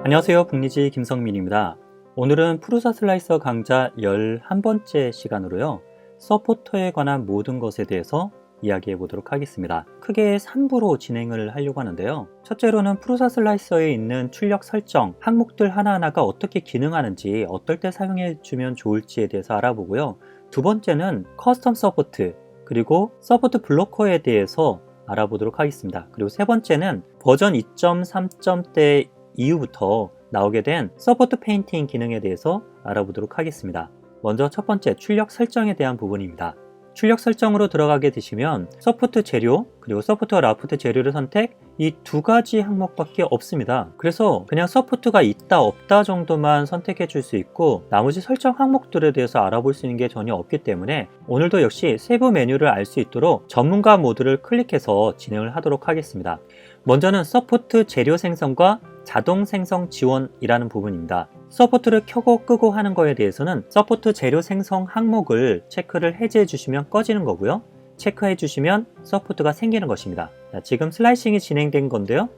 안녕하세요. 북리지 김성민입니다. 오늘은 프루사 슬라이서 강좌 11번째 시간으로요. 서포터에 관한 모든 것에 대해서 이야기해 보도록 하겠습니다. 크게 3부로 진행을 하려고 하는데요. 첫째로는 프루사 슬라이서에 있는 출력 설정, 항목들 하나하나가 어떻게 기능하는지, 어떨 때 사용해 주면 좋을지에 대해서 알아보고요. 두 번째는 커스텀 서포트, 그리고 서포트 블로커에 대해서 알아보도록 하겠습니다. 그리고 세 번째는 버전 2.3대 이후부터 나오게 된 서포트 페인팅 기능에 대해서 알아보도록 하겠습니다. 먼저 첫 번째, 출력 설정에 대한 부분입니다. 출력 설정으로 들어가게 되시면 서포트 재료 그리고 서포트와 라프트 재료를 선택, 이 두 가지 항목밖에 없습니다. 그래서 그냥 서포트가 있다 없다 정도만 선택해 줄 수 있고 나머지 설정 항목들에 대해서 알아볼 수 있는 게 전혀 없기 때문에 오늘도 역시 세부 메뉴를 알 수 있도록 전문가 모드를 클릭해서 진행을 하도록 하겠습니다. 먼저는 서포트 재료 생성과 자동 생성 지원이라는 부분입니다. 서포트를 켜고 끄고 하는 거에 대해서는 서포트 재료 생성 항목을 체크를 해제해 주시면 꺼지는 거고요. 체크해 주시면 서포트가 생기는 것입니다. 자, 지금 슬라이싱이 진행된 건데요.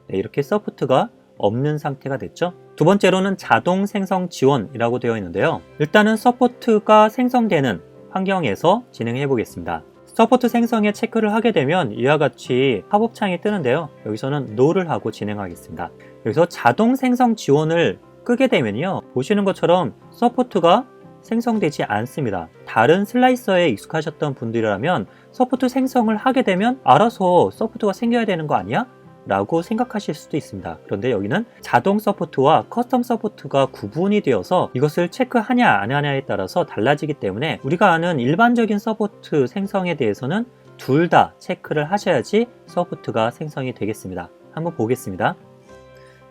네, 이렇게 서포트가 없는 상태가 됐죠. 두 번째로는 자동 생성 지원이라고 되어 있는데요. 일단은 서포트가 생성되는 환경에서 진행해 보겠습니다. 서포트 생성에 체크를 하게 되면 이와 같이 팝업창이 뜨는데요. 여기서는 NO를 하고 진행하겠습니다. 여기서 자동 생성 지원을 끄게 되면요. 보시는 것처럼 서포트가 생성되지 않습니다. 다른 슬라이서에 익숙하셨던 분들이라면 서포트 생성을 하게 되면 알아서 서포트가 생겨야 되는 거 아니야? 라고 생각하실 수도 있습니다. 그런데 여기는 자동 서포트와 커스텀 서포트가 구분이 되어서 이것을 체크하냐 안 하냐에 따라서 달라지기 때문에 우리가 아는 일반적인 서포트 생성에 대해서는 둘 다 체크를 하셔야지 서포트가 생성이 되겠습니다. 한번 보겠습니다.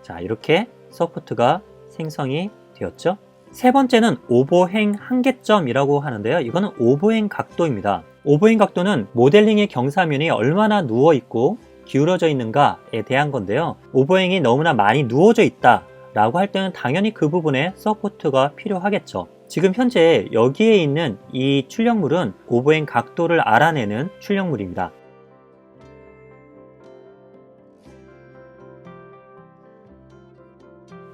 자, 이렇게 서포트가 생성이 되었죠. 세 번째는 오버행 한계점이라고 하는데요. 이거는 오버행 각도입니다. 오버행 각도는 모델링의 경사면이 얼마나 누워있고 기울어져 있는가에 대한 건데요. 오버행이 너무나 많이 누워져 있다 라고 할 때는 당연히 그 부분에 서포트가 필요하겠죠. 지금 현재 여기에 있는 이 출력물은 오버행 각도를 알아내는 출력물입니다.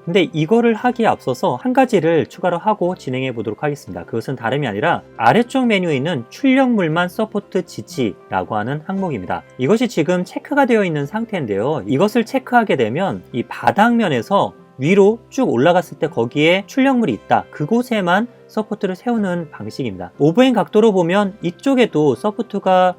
근데 이거를 하기에 앞서서 한 가지를 추가로 하고 진행해 보도록 하겠습니다. 그것은 다름이 아니라 아래쪽 메뉴에 있는 출력물만 서포트 지지라고 하는 항목입니다. 이것이 지금 체크가 되어 있는 상태인데요. 이것을 체크하게 되면 이 바닥면에서 위로 쭉 올라갔을 때 거기에 출력물이 있다. 그곳에만 서포트를 세우는 방식입니다. 오버행 각도로 보면 이쪽에도 서포트가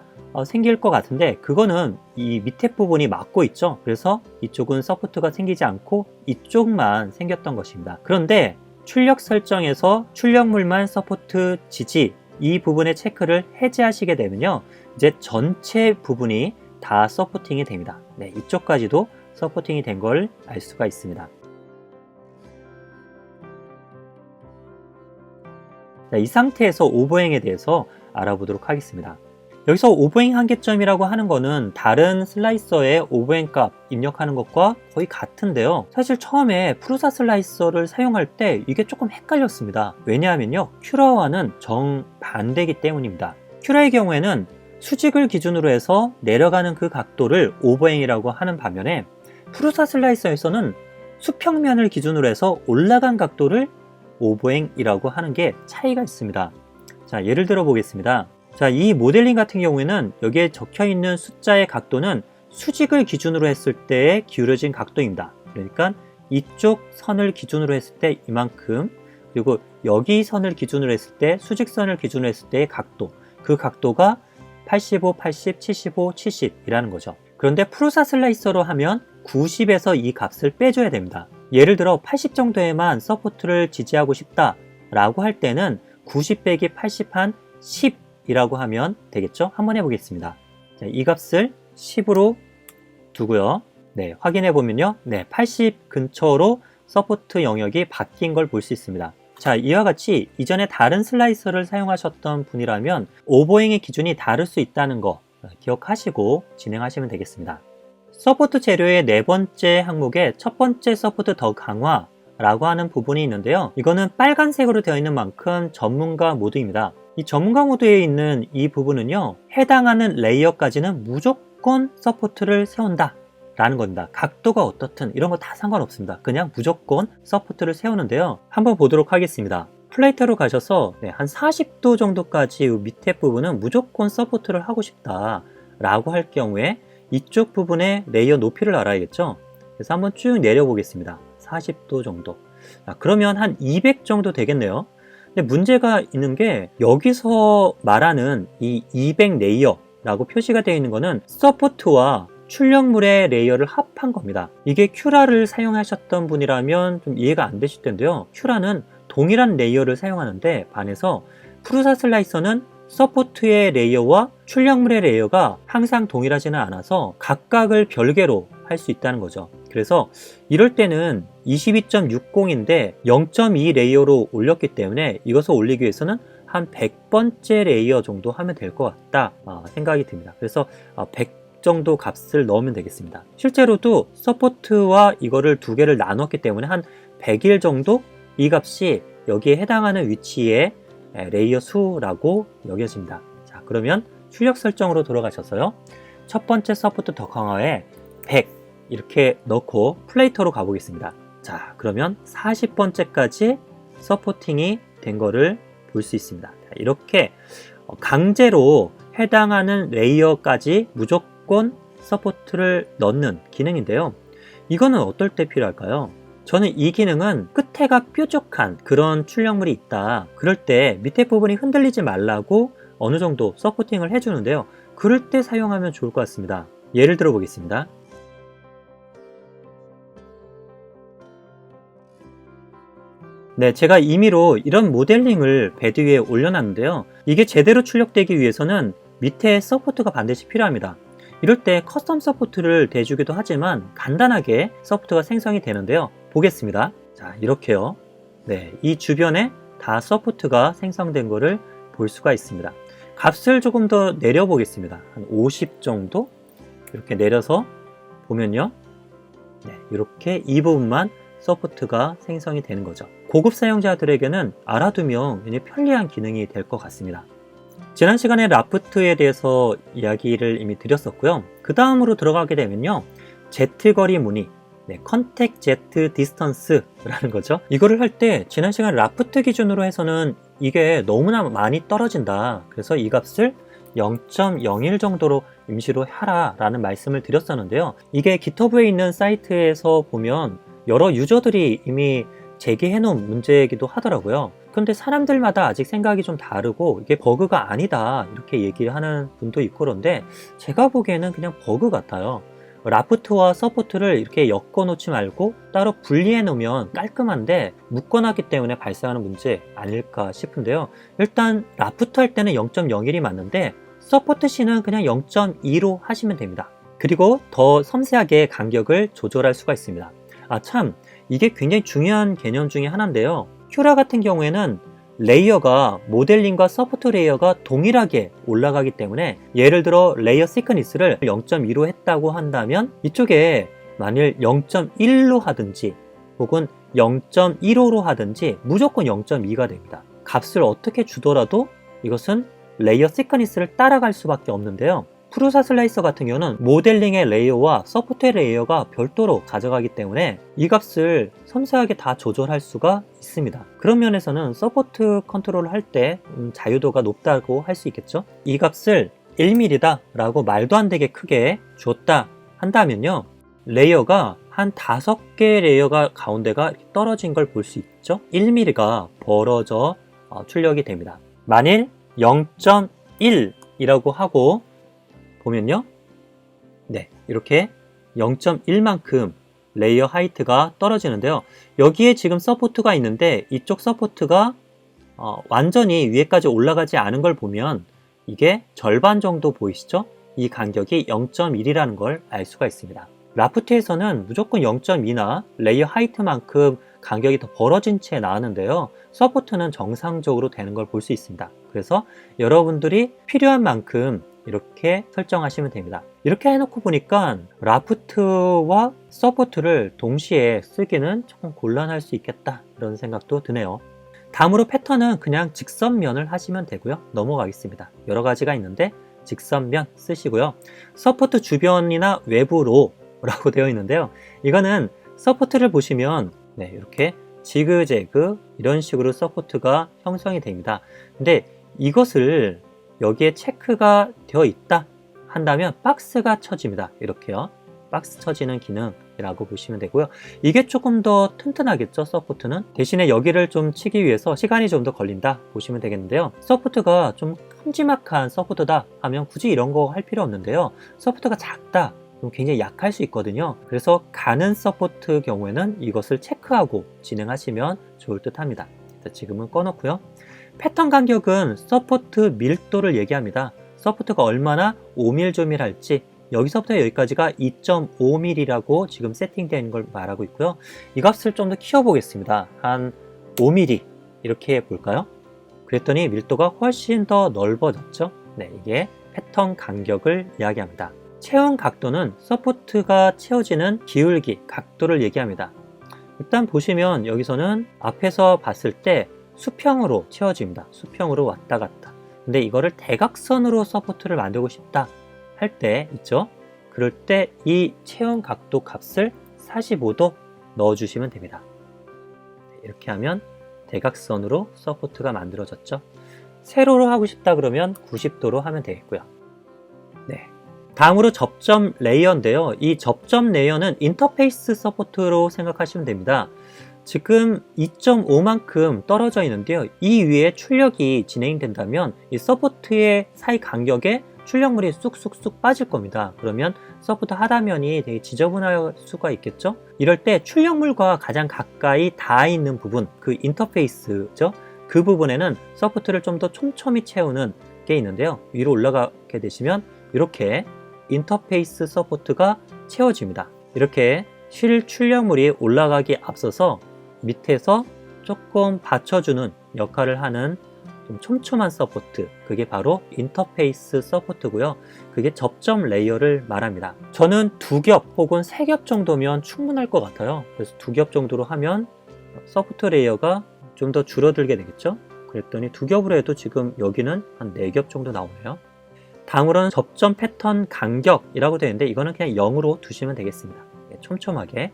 생길 것 같은데 그거는 이 밑에 부분이 막고 있죠. 그래서 이쪽은 서포트가 생기지 않고 이쪽만 생겼던 것입니다. 그런데 출력 설정에서 출력물만 서포트 지지 이 부분의 체크를 해제하시게 되면요, 이제 전체 부분이 다 서포팅이 됩니다. 네, 이쪽까지도 서포팅이 된 걸 알 수가 있습니다. 이 상태에서 오버행에 대해서 알아보도록 하겠습니다. 여기서 오버행 한계점이라고 하는 거는 다른 슬라이서의 오버행 값 입력하는 것과 거의 같은데요. 사실 처음에 프루사 슬라이서를 사용할 때 이게 조금 헷갈렸습니다. 왜냐하면요, 큐라와는 정반대이기 때문입니다. 큐라의 경우에는 수직을 기준으로 해서 내려가는 그 각도를 오버행이라고 하는 반면에 프루사 슬라이서에서는 수평면을 기준으로 해서 올라간 각도를 오버행이라고 하는 게 차이가 있습니다. 자, 예를 들어 보겠습니다. 자, 이 모델링 같은 경우에는 여기에 적혀 있는 숫자의 각도는 수직을 기준으로 했을 때의 기울어진 각도입니다. 그러니까 이쪽 선을 기준으로 했을 때 이만큼, 그리고 여기 선을 기준으로 했을 때 수직선을 기준으로 했을 때의 각도, 그 각도가 85, 80, 75, 70이라는 거죠. 그런데 프루사 슬라이서로 하면 90에서 이 값을 빼줘야 됩니다. 예를 들어 80 정도에만 서포트를 지지하고 싶다 라고 할 때는 90 빼기 80 한 10 이라고 하면 되겠죠? 한번 해보겠습니다. 자, 이 값을 10으로 두고요. 네, 확인해 보면요. 네, 80 근처로 서포트 영역이 바뀐 걸 볼 수 있습니다. 자, 이와 같이 이전에 다른 슬라이서를 사용하셨던 분이라면 오버행의 기준이 다를 수 있다는 거 기억하시고 진행하시면 되겠습니다. 서포트 재료의 네 번째 항목에 첫 번째 서포트 더 강화 라고 하는 부분이 있는데요. 이거는 빨간색으로 되어 있는 만큼 전문가 모드입니다. 이 전문가 모드에 있는 이 부분은요, 해당하는 레이어까지는 무조건 서포트를 세운다 라는 겁니다. 각도가 어떻든 이런 거 다 상관없습니다. 그냥 무조건 서포트를 세우는데요. 한번 보도록 하겠습니다. 플레이터로 가셔서 한 40도 정도까지 밑에 부분은 무조건 서포트를 하고 싶다 라고 할 경우에 이쪽 부분의 레이어 높이를 알아야겠죠. 그래서 한번 쭉 내려 보겠습니다. 40도 정도. 그러면 한 200 정도 되겠네요. 근데 문제가 있는 게 여기서 말하는 이 200 레이어라고 표시가 되어 있는 거는 서포트와 출력물의 레이어를 합한 겁니다. 이게 큐라를 사용하셨던 분이라면 좀 이해가 안 되실 텐데요. 큐라는 동일한 레이어를 사용하는데 반해서 프루사 슬라이서는 서포트의 레이어와 출력물의 레이어가 항상 동일하지는 않아서 각각을 별개로 할 수 있다는 거죠. 그래서 이럴 때는 22.60인데 0.2 레이어로 올렸기 때문에 이것을 올리기 위해서는 한 100번째 레이어 정도 하면 될 것 같다 생각이 듭니다. 그래서 100 정도 값을 넣으면 되겠습니다. 실제로도 서포트와 이거를 두 개를 나눴기 때문에 한 100일 정도 이 값이 여기에 해당하는 위치의 레이어 수라고 여겨집니다. 자, 그러면 출력 설정으로 돌아가셔서요. 첫 번째 서포트 더 강화에 100 이렇게 넣고 플레이터로 가보겠습니다. 자, 그러면 40번째까지 서포팅이 된 거를 볼 수 있습니다. 자, 이렇게 강제로 해당하는 레이어까지 무조건 서포트를 넣는 기능인데요. 이거는 어떨 때 필요할까요? 저는 이 기능은 끝에가 뾰족한 그런 출력물이 있다. 그럴 때 밑에 부분이 흔들리지 말라고 어느 정도 서포팅을 해주는데요. 그럴 때 사용하면 좋을 것 같습니다. 예를 들어 보겠습니다. 네, 제가 임의로 이런 모델링을 베드 위에 올려놨는데요. 이게 제대로 출력되기 위해서는 밑에 서포트가 반드시 필요합니다. 이럴 때 커스텀 서포트를 대주기도 하지만 간단하게 서포트가 생성이 되는데요. 보겠습니다. 자, 이렇게요. 네, 이 주변에 다 서포트가 생성된 거를 볼 수가 있습니다. 값을 조금 더 내려 보겠습니다. 한 50 정도 이렇게 내려서 보면요. 네, 이렇게 이 부분만 서포트가 생성이 되는 거죠. 고급 사용자들에게는 알아두면 굉장히 편리한 기능이 될 것 같습니다. 지난 시간에 라프트에 대해서 이야기를 이미 드렸었고요. 그 다음으로 들어가게 되면요. Z거리 무늬, 컨택 Z 디스턴스라는 거죠. 이거를 할 때 지난 시간 라프트 기준으로 해서는 이게 너무나 많이 떨어진다. 그래서 이 값을 0.01 정도로 임시로 하라 라는 말씀을 드렸었는데요. 이게 GitHub에 있는 사이트에서 보면 여러 유저들이 이미 제기해 놓은 문제이기도 하더라고요. 그런데 사람들마다 아직 생각이 좀 다르고 이게 버그가 아니다 이렇게 얘기를 하는 분도 있고 그런데 제가 보기에는 그냥 버그 같아요. 라프트와 서포트를 이렇게 엮어 놓지 말고 따로 분리해 놓으면 깔끔한데 묶어놨기 때문에 발생하는 문제 아닐까 싶은데요. 일단 라프트 할 때는 0.01이 맞는데 서포트 C는 그냥 0.2로 하시면 됩니다. 그리고 더 섬세하게 간격을 조절할 수가 있습니다. 참, 이게 굉장히 중요한 개념 중에 하나인데요. 큐라 같은 경우에는 레이어가 모델링과 서포트 레이어가 동일하게 올라가기 때문에 예를 들어 레이어 시크니스를 0.2로 했다고 한다면 이쪽에 만일 0.1로 하든지 혹은 0.15로 하든지 무조건 0.2가 됩니다. 값을 어떻게 주더라도 이것은 레이어 시크니스를 따라갈 수밖에 없는데요. 프루사 슬라이서 같은 경우는 모델링의 레이어와 서포트의 레이어가 별도로 가져가기 때문에 이 값을 섬세하게 다 조절할 수가 있습니다. 그런 면에서는 서포트 컨트롤을 할 때 자유도가 높다고 할 수 있겠죠. 이 값을 1mm다 라고 말도 안 되게 크게 줬다 한다면요. 레이어가 한 5개 레이어가 가운데가 떨어진 걸 볼 수 있죠. 1mm가 벌어져 출력이 됩니다. 만일 0.1이라고 하고 보면요. 네, 이렇게 0.1만큼 레이어 하이트가 떨어지는데요. 여기에 지금 서포트가 있는데 이쪽 서포트가 완전히 위에까지 올라가지 않은 걸 보면 이게 절반 정도 보이시죠? 이 간격이 0.1이라는 걸 알 수가 있습니다. 라프트에서는 무조건 0.2나 레이어 하이트만큼 간격이 더 벌어진 채 나왔는데요. 서포트는 정상적으로 되는 걸 볼 수 있습니다. 그래서 여러분들이 필요한 만큼 이렇게 설정하시면 됩니다. 이렇게 해놓고 보니까 라프트와 서포트를 동시에 쓰기는 조금 곤란할 수 있겠다 이런 생각도 드네요. 다음으로 패턴은 그냥 직선면을 하시면 되고요. 넘어가겠습니다. 여러 가지가 있는데 직선면 쓰시고요. 서포트 주변이나 외부로 라고 되어 있는데요. 이거는 서포트를 보시면 이렇게 지그재그 이런 식으로 서포트가 형성이 됩니다. 근데 이것을 여기에 체크가 되어 있다 한다면 박스가 쳐집니다. 이렇게요. 박스 쳐지는 기능이라고 보시면 되고요. 이게 조금 더 튼튼하겠죠, 서포트는. 대신에 여기를 좀 치기 위해서 시간이 좀 더 걸린다 보시면 되겠는데요. 서포트가 좀 큼지막한 서포트다 하면 굳이 이런 거 할 필요 없는데요. 서포트가 작다, 굉장히 약할 수 있거든요. 그래서 가는 서포트 경우에는 이것을 체크하고 진행하시면 좋을 듯 합니다. 지금은 꺼놓고요. 패턴 간격은 서포트 밀도를 얘기합니다. 서포트가 얼마나 오밀조밀할지, 여기서부터 여기까지가 2.5mm라고 지금 세팅된 걸 말하고 있고요. 이 값을 좀 더 키워보겠습니다. 한 5mm 이렇게 해볼까요? 그랬더니 밀도가 훨씬 더 넓어졌죠. 이게 패턴 간격을 이야기합니다. 채운 각도는 서포트가 채워지는 기울기, 각도를 얘기합니다. 일단 보시면 여기서는 앞에서 봤을 때 수평으로 채워집니다. 수평으로 왔다 갔다. 근데 이거를 대각선으로 서포트를 만들고 싶다 할 때 있죠. 그럴 때 이 채운 각도 값을 45도 넣어주시면 됩니다. 이렇게 하면 대각선으로 서포트가 만들어졌죠. 세로로 하고 싶다 그러면 90도로 하면 되겠고요. 다음으로 접점 레이어인데요. 이 접점 레이어는 인터페이스 서포트로 생각하시면 됩니다. 지금 2.5만큼 떨어져 있는데요. 이 위에 출력이 진행된다면 이 서포트의 사이 간격에 출력물이 쑥쑥쑥 빠질 겁니다. 그러면 서포트 하단면이 되게 지저분할 수가 있겠죠. 이럴 때 출력물과 가장 가까이 닿아 있는 부분, 그 인터페이스죠. 그 부분에는 서포트를 좀 더 촘촘히 채우는 게 있는데요. 위로 올라가게 되시면 이렇게 인터페이스 서포트가 채워집니다. 이렇게 실 출력물이 올라가기 앞서서 밑에서 조금 받쳐주는 역할을 하는 좀 촘촘한 서포트, 그게 바로 인터페이스 서포트고요. 그게 접점 레이어를 말합니다. 저는 2겹 혹은 3겹 정도면 충분할 것 같아요. 그래서 2겹 정도로 하면 서포트 레이어가 좀 더 줄어들게 되겠죠. 그랬더니 2겹으로 해도 지금 여기는 한 4겹 정도 나오네요. 다음으로는 접점 패턴 간격이라고 되어 있는데 이거는 그냥 0으로 두시면 되겠습니다. 촘촘하게.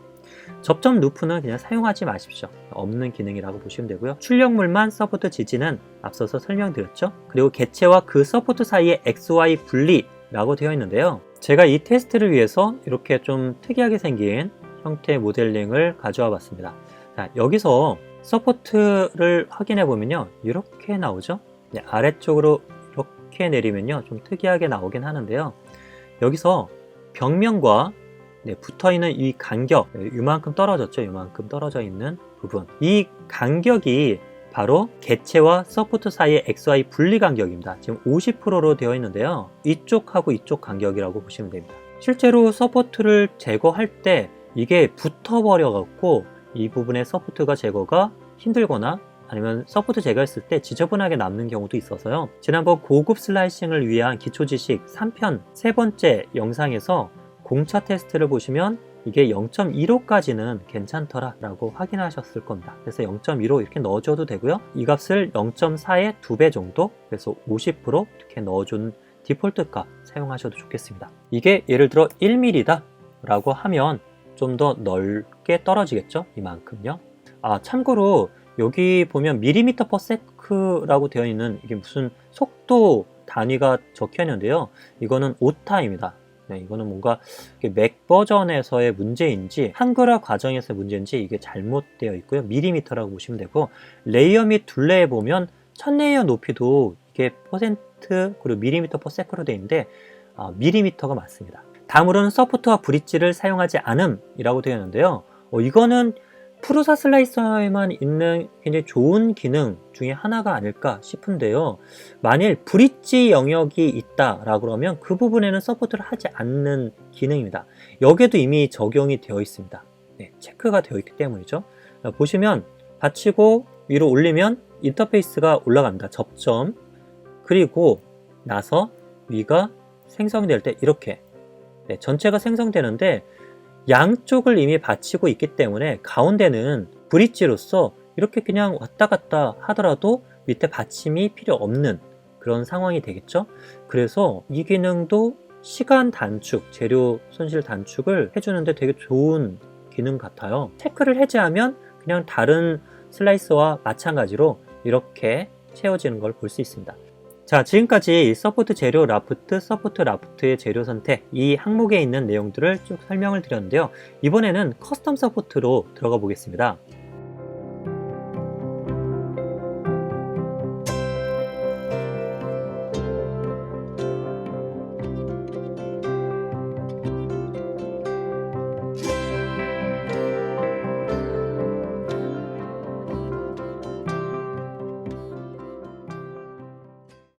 접점 루프는 그냥 사용하지 마십시오. 없는 기능이라고 보시면 되고요. 출력물만 서포트 지지는 앞서서 설명드렸죠. 그리고 개체와 그 서포트 사이의 XY 분리라고 되어 있는데요. 제가 이 테스트를 위해서 이렇게 좀 특이하게 생긴 형태의 모델링을 가져와 봤습니다. 자, 여기서 서포트를 확인해 보면요. 이렇게 나오죠. 아래쪽으로 이렇게 내리면요. 좀 특이하게 나오긴 하는데요. 여기서 벽면과 붙어있는 이 간격, 이만큼 떨어졌죠. 이만큼 떨어져 있는 부분. 이 간격이 바로 개체와 서포트 사이의 XY 분리 간격입니다. 지금 50%로 되어 있는데요. 이쪽하고 이쪽 간격이라고 보시면 됩니다. 실제로 서포트를 제거할 때 이게 붙어버려 갖고 이 부분의 서포트가 제거가 힘들거나 아니면 서포트 제거했을 때 지저분하게 남는 경우도 있어서요. 지난번 고급 슬라이싱을 위한 기초지식 3편 세 번째 영상에서 공차 테스트를 보시면 이게 0.15까지는 괜찮더라 라고 확인하셨을 겁니다. 그래서 0.15 이렇게 넣어줘도 되고요. 이 값을 0.4의 2배 정도, 그래서 50% 이렇게 넣어준 디폴트 값 사용하셔도 좋겠습니다. 이게 예를 들어 1mm다 라고 하면 좀 더 넓게 떨어지겠죠. 이만큼요. 참고로 여기 보면 mm/s라고 되어 있는 이게 무슨 속도 단위가 적혀 있는데요. 이거는 오타입니다. 이거는 뭔가 맥 버전에서의 문제인지 한글화 과정에서의 문제인지 이게 잘못되어 있고요. 밀리미터라고 보시면 되고, 레이어 및 둘레에 보면 첫 레이어 높이도 이게 퍼센트 그리고 밀리미터/s로 되어 있는데 밀리미터가 맞습니다. 다음으로는 서포트와 브릿지를 사용하지 않음이라고 되어 있는데요. 이거는 프루사 슬라이서에만 있는 굉장히 좋은 기능 중에 하나가 아닐까 싶은데요. 만일 브릿지 영역이 있다라고 그러면 그 부분에는 서포트를 하지 않는 기능입니다. 여기에도 이미 적용이 되어 있습니다. 체크가 되어 있기 때문이죠. 보시면 받치고 위로 올리면 인터페이스가 올라갑니다. 접점. 그리고 나서 위가 생성될 때 이렇게 전체가 생성되는데 양쪽을 이미 받치고 있기 때문에 가운데는 브릿지로서 이렇게 그냥 왔다 갔다 하더라도 밑에 받침이 필요 없는 그런 상황이 되겠죠. 그래서 이 기능도 시간 단축, 재료 손실 단축을 해주는데 되게 좋은 기능 같아요. 체크를 해제하면 그냥 다른 슬라이서와 마찬가지로 이렇게 채워지는 걸 볼 수 있습니다. 자, 지금까지 서포트 재료 라프트, 서포트 라프트의 재료 선택, 이 항목에 있는 내용들을 쭉 설명을 드렸는데요. 이번에는 커스텀 서포트로 들어가 보겠습니다.